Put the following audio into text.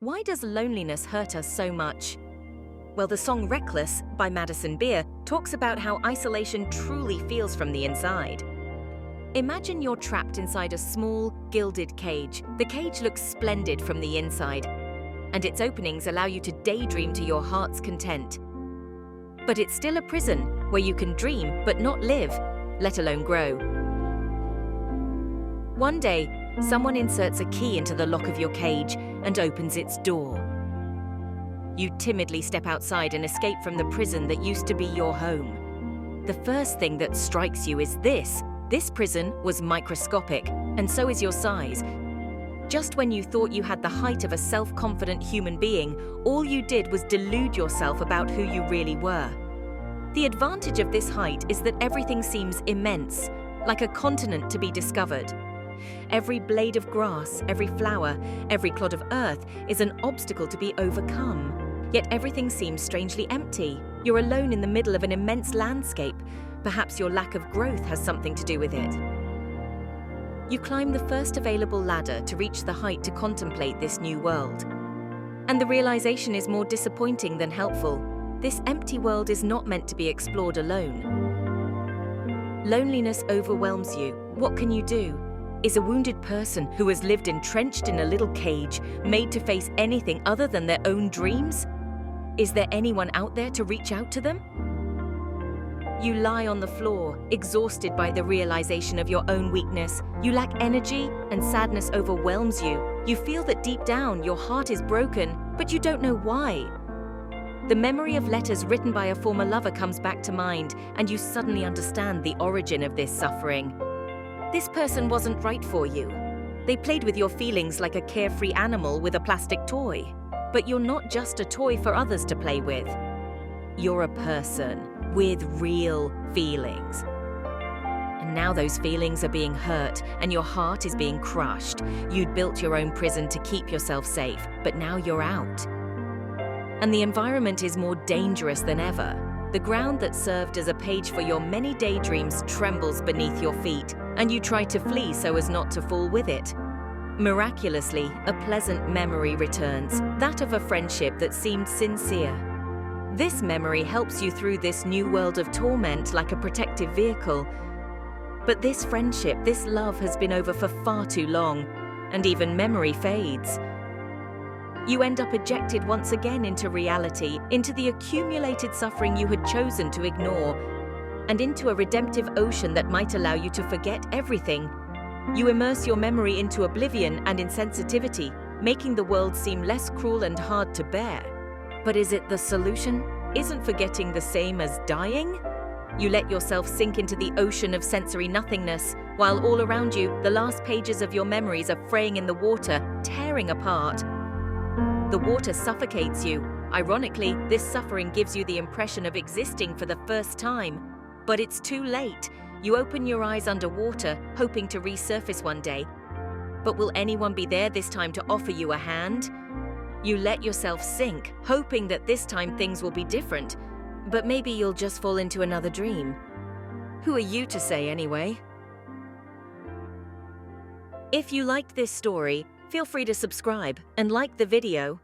Why does loneliness hurt us so much? Well, the song Reckless by Madison Beer talks about how isolation truly feels from the inside. Imagine you're trapped inside a small, gilded cage. The cage looks splendid from the inside, and its openings allow you to daydream to your heart's content. But it's still a prison where you can dream but not live, let alone grow. One day, someone inserts a key into the lock of your cage and opens its door. You timidly step outside and escape from the prison that used to be your home. The first thing that strikes you is this prison was microscopic, and so is your size. Just when you thought you had the height of a self-confident human being, all you did was delude yourself about who you really were. The advantage of this height is that everything seems immense, like a continent to be discovered. Every blade of grass, every flower, every clod of earth is an obstacle to be overcome. Yet everything seems strangely empty. You're alone in the middle of an immense landscape. Perhaps your lack of growth has something to do with it. You climb the first available ladder to reach the height to contemplate this new world. And the realization is more disappointing than helpful. This empty world is not meant to be explored alone. Loneliness overwhelms you. What can you do? Is a wounded person who has lived entrenched in a little cage made to face anything other than their own dreams? Is there anyone out there to reach out to them? You lie on the floor, exhausted by the realization of your own weakness. You lack energy, and sadness overwhelms you. You feel that deep down your heart is broken, but you don't know why. The memory of letters written by a former lover comes back to mind, and you suddenly understand the origin of this suffering. This person wasn't right for you. They played with your feelings like a carefree animal with a plastic toy. But you're not just a toy for others to play with. You're a person with real feelings. And now those feelings are being hurt and your heart is being crushed. You'd built your own prison to keep yourself safe, but now you're out. And the environment is more dangerous than ever. The ground that served as a page for your many daydreams trembles beneath your feet, and you try to flee so as not to fall with it. Miraculously, a pleasant memory returns, that of a friendship that seemed sincere. This memory helps you through this new world of torment like a protective vehicle. But this friendship, this love has been over for far too long, and even memory fades. You end up ejected once again into reality, into the accumulated suffering you had chosen to ignore, and into a redemptive ocean that might allow you to forget everything. You immerse your memory into oblivion and insensitivity, making the world seem less cruel and hard to bear. But is it the solution? Isn't forgetting the same as dying? You let yourself sink into the ocean of sensory nothingness, while all around you, the last pages of your memories are fraying in the water, tearing apart. The water suffocates you. Ironically, this suffering gives you the impression of existing for the first time. But it's too late. You open your eyes underwater, hoping to resurface one day. But will anyone be there this time to offer you a hand? You let yourself sink, hoping that this time things will be different. But maybe you'll just fall into another dream. Who are you to say anyway? If you liked this story, feel free to subscribe and like the video.